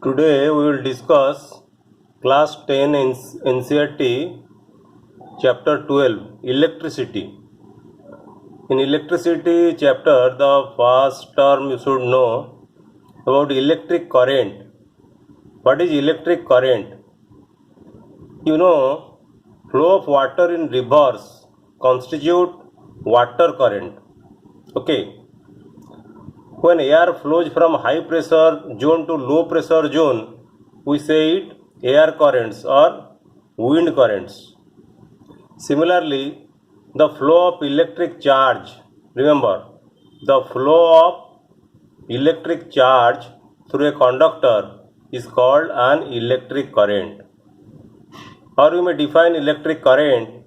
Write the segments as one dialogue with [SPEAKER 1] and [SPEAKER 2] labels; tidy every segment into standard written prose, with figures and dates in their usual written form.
[SPEAKER 1] Today we will discuss class 10 NCERT chapter 12 electricity. In electricity chapter, the first term you should know about electric current. What is electric current? You know, flow of water in rivers constitute water current. Okay. When air flows from high pressure zone to low pressure zone, we say it air currents or wind currents. Similarly, the flow of electric charge, remember, the flow of electric charge through a conductor is called an electric current. Or we may define electric current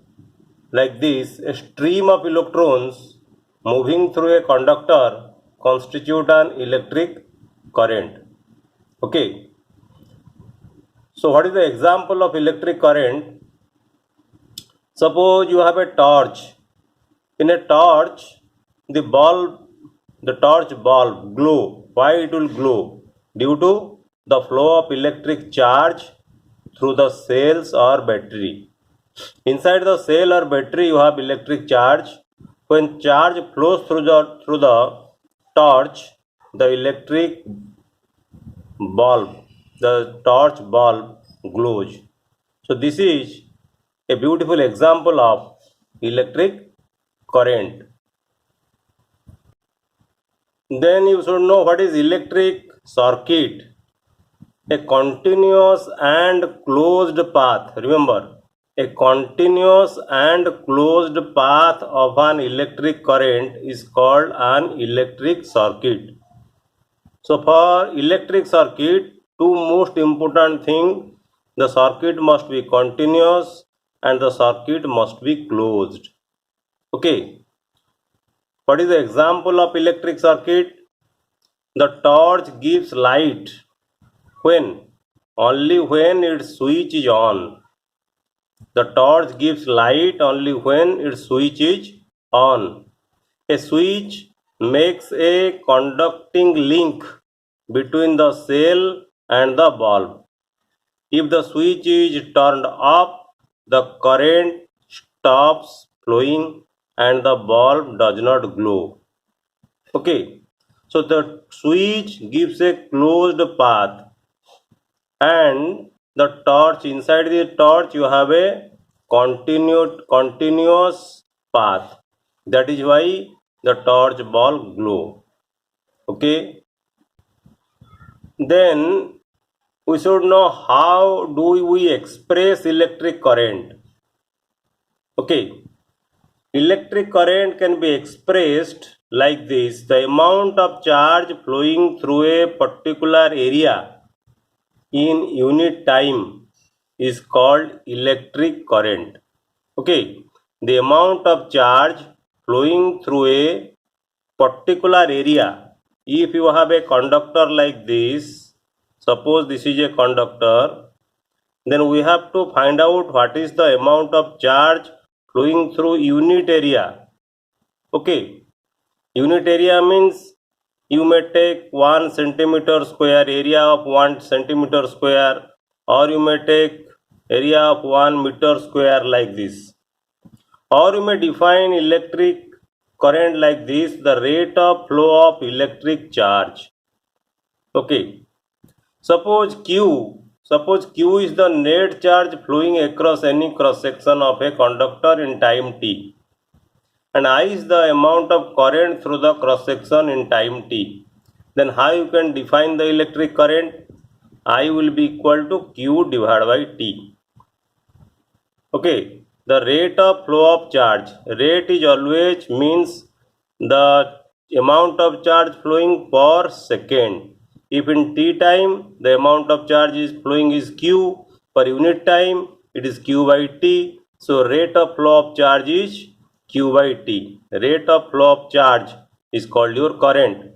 [SPEAKER 1] like this: a stream of electrons moving through a conductor constitute an electric current. Okay. So what is the example of electric current? Suppose you have a torch. In a torch, the torch bulb glow. Why it will glow? Due to the flow of electric charge through the cells or battery. Inside the cell or battery you have electric charge. When charge flows through the torch, the torch bulb glows. So this is a beautiful example of electric current. Then you should know what is electric circuit. A continuous and closed path. Remember, a continuous and closed path of an electric current is called an electric circuit. So for electric circuit, two most important things: the circuit must be continuous and the circuit must be closed. Okay. What is the example of electric circuit? The torch gives light when? Only when its switch is on. The torch gives light only when its switch is on. A switch makes a conducting link between the cell and the bulb. If the switch is turned off, the current stops flowing and the bulb does not glow. Okay. So the switch gives a closed path, and the torch, inside the torch you have a continuous path. That is why the torch bulb glow. Okay. Then we should know how do we express electric current. Okay. Electric current can be expressed like this: the amount of charge flowing through a particular area in unit time is called electric current. Okay, the amount of charge flowing through a particular area. If you have a conductor like this, suppose this is a conductor, then we have to find out what is the amount of charge flowing through unit area. Okay, unit area means you may take 1 centimeter square, area of 1 centimeter square, or you may take area of 1 meter square like this. Or you may define electric current like this: the rate of flow of electric charge. Okay, suppose Q is the net charge flowing across any cross section of a conductor in time t, and I is the amount of current through the cross section in time t. Then how you can define the electric current? I will be equal to Q divided by T. Okay, the rate of flow of charge. Rate is always means the amount of charge flowing per second. If in T time the amount of charge is flowing is Q, per unit time it is Q by T. So rate of flow of charge is Q by T. Rate of flow of charge is called your current.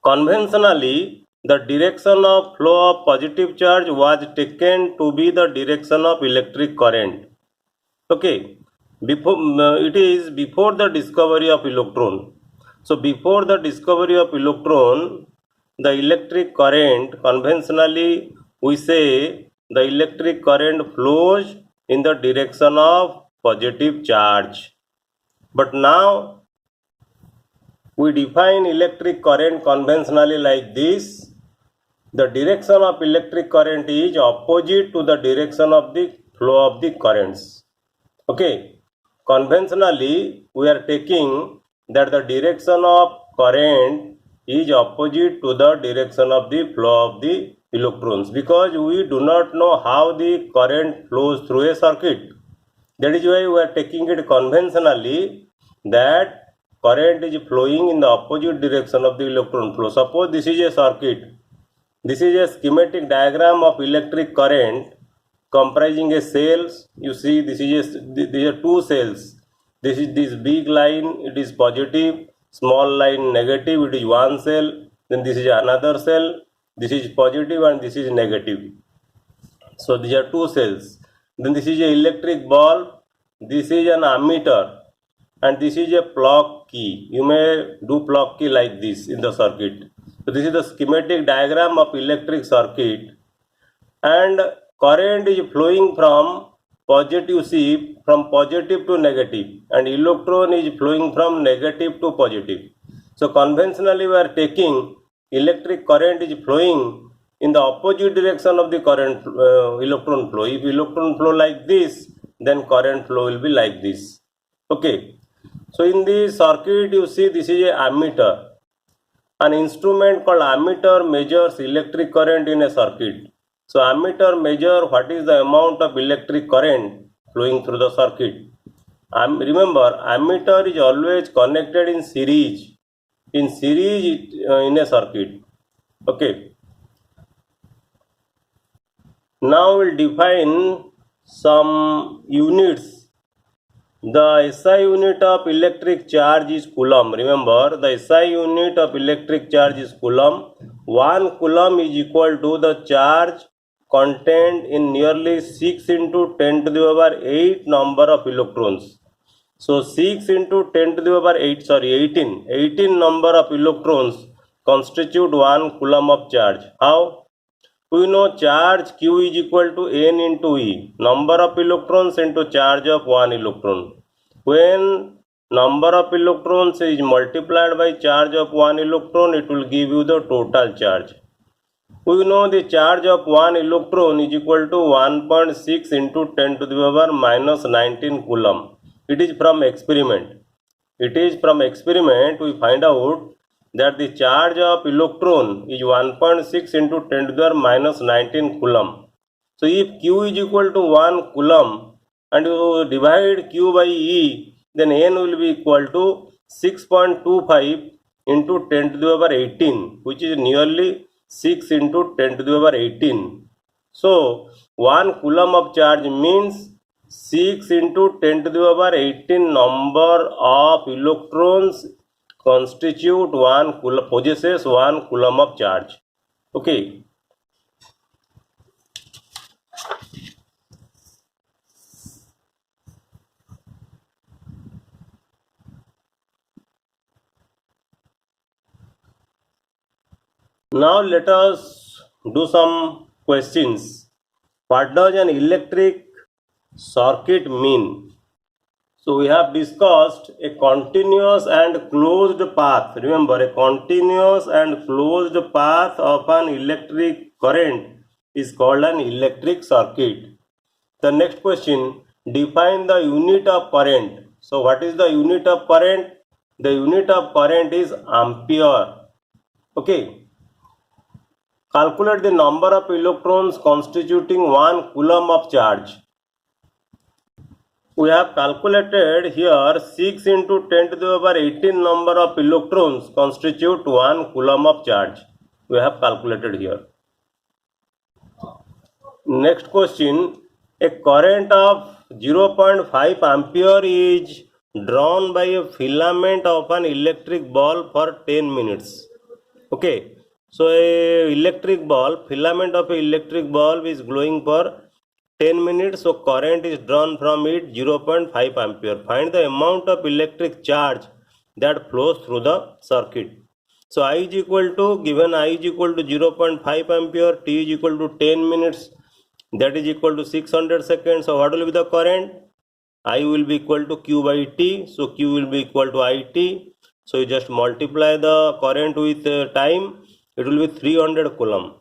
[SPEAKER 1] Conventionally, the direction of flow of positive charge was taken to be the direction of electric current. Okay, it is before the discovery of electron. So before the discovery of electron, the electric current, conventionally we say the electric current flows in the direction of positive charge. But now we define electric current conventionally like this. The direction of electric current is opposite to the direction of the flow of the currents. Okay, conventionally we are taking that the direction of current is opposite to the direction of the flow of the electrons, because we do not know how the current flows through a circuit. That is why we are taking it conventionally that current is flowing in the opposite direction of the electron flow. Suppose this is a circuit. This is a schematic diagram of electric current comprising a cells. You see, these are two cells. This is this big line, it is positive, small line negative, it is one cell. Then this is another cell, this is positive and this is negative. So these are two cells. Then this is a electric bulb, this is an ammeter, and this is a plug key. You may do plug key like this in the circuit. So this is the schematic diagram of electric circuit, and current is flowing from positive, see, from positive to negative, and electron is flowing from negative to positive. So conventionally we are taking electric current is flowing in the opposite direction of the current electron flow. If electron flow like this, then current flow will be like this. Okay. So in this circuit you see this is a ammeter. An instrument called ammeter measures electric current in a circuit. So ammeter measure what is the amount of electric current flowing through the circuit. Remember, ammeter is always connected in series. In in a circuit. Okay. Now we'll define some units. The SI unit of electric charge is coulomb. Remember, the SI unit of electric charge is coulomb. 1 coulomb is equal to the charge contained in nearly 6 into 10 to the power 8 number of electrons. So 6 into 10 to the power 18. 18 number of electrons constitute 1 coulomb of charge. How? We know charge Q is equal to N into E, number of electrons into charge of 1 electron. When number of electrons is multiplied by charge of 1 electron, it will give you the total charge. We know the charge of 1 electron is equal to 1.6 into 10 to the power minus 19 coulomb. It is from experiment. We find out that the charge of electron is 1.6 into 10 to the power minus 19 coulomb. So if Q is equal to 1 coulomb and you divide Q by E, then N will be equal to 6.25 into 10 to the power 18, which is nearly 6 into 10 to the power 18. So 1 coulomb of charge means 6 into 10 to the power 18 number of electrons constitute 1 coulomb, possesses 1 coulomb of charge. Okay. Now let us do some questions. What does an electric circuit mean? So we have discussed a continuous and closed path. Remember, a continuous and closed path of an electric current is called an electric circuit. The next question, define the unit of current. So what is the unit of current? The unit of current is ampere. Okay. Calculate the number of electrons constituting 1 coulomb of charge. We have calculated here 6 into 10 to the power 18 number of electrons constitute 1 coulomb of charge. We have calculated here. Next question, a current of 0.5 ampere is drawn by a filament of an electric bulb for 10 minutes. Okay, so a electric bulb, filament of a electric bulb is glowing for 10 minutes, so current is drawn from it 0.5 ampere. Find the amount of electric charge that flows through the circuit. So I is equal to, given I is equal to 0.5 ampere, t is equal to 10 minutes, that is equal to 600 seconds. So what will be the current? I will be equal to Q by T. So Q will be equal to IT. So you just multiply the current with time. It will be 300 coulomb.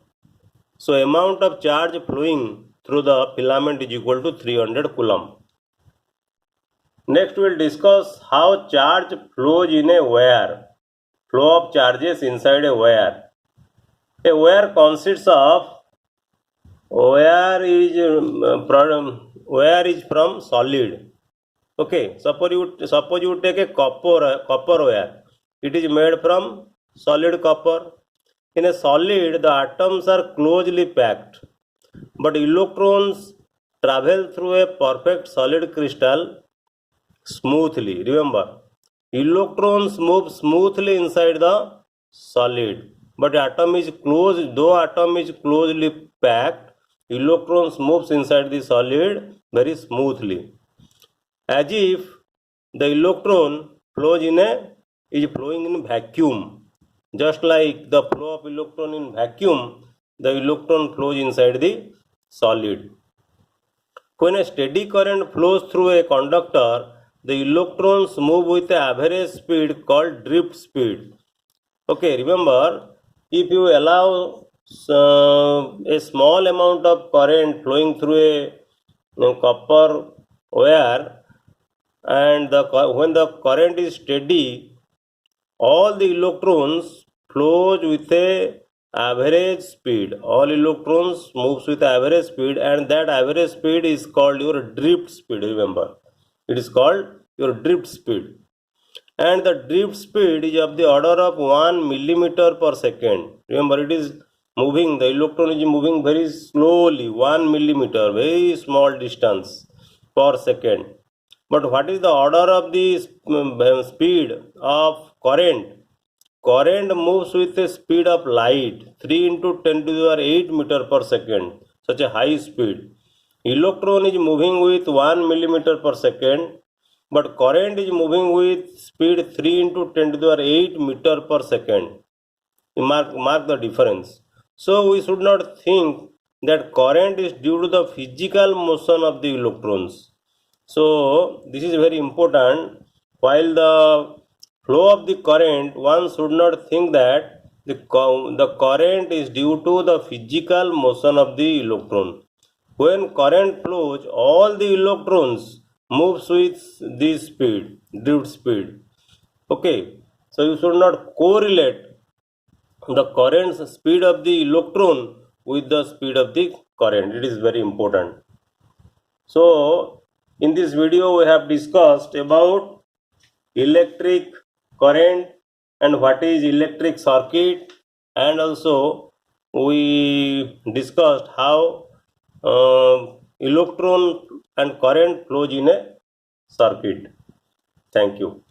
[SPEAKER 1] So amount of charge flowing through the filament is equal to 300 coulomb. Next we will discuss how charge flows in a wire. Flow of charges inside a wire. A wire consists of, wire is from solid. Okay, suppose you take a copper wire. It is made from solid copper. In a solid, the atoms are closely packed, but electrons travel through a perfect solid crystal smoothly. Remember, electrons move smoothly inside the solid, but atom is closed. Though atom is closely packed, electrons moves inside the solid very smoothly, as if the electron is flowing in vacuum. Just like the flow of electron in vacuum, the electron flows inside the solid. When a steady current flows through a conductor, the electrons move with an average speed called drift speed. Okay, remember, if you allow a small amount of current flowing through a copper wire, and when the current is steady, all the electrons flows with a average speed. All electrons moves with average speed, and that average speed is called your drift speed. Remember, it is called your drift speed, and the drift speed is of the order of 1 millimeter per second. Remember, it is moving, the electron is moving very slowly, 1 millimeter, very small distance per second. But what is the order of the speed of current? Current moves with the speed of light, 3 into 10 to the power 8 meter per second, such a high speed. Electron is moving with 1 millimeter per second, but current is moving with speed 3 into 10 to the power 8 meter per second. Mark the difference. So we should not think that current is due to the physical motion of the electrons. So this is very important. While the flow of the current, one should not think that the current is due to the physical motion of the electron. When current flows, all the electrons moves with this speed, drift speed. Okay, so you should not correlate the current speed of the electron with the speed of the current. It is very important. So in this video we have discussed about electric current and what is electric circuit, and also we discussed how electron and current flows in a circuit. Thank you.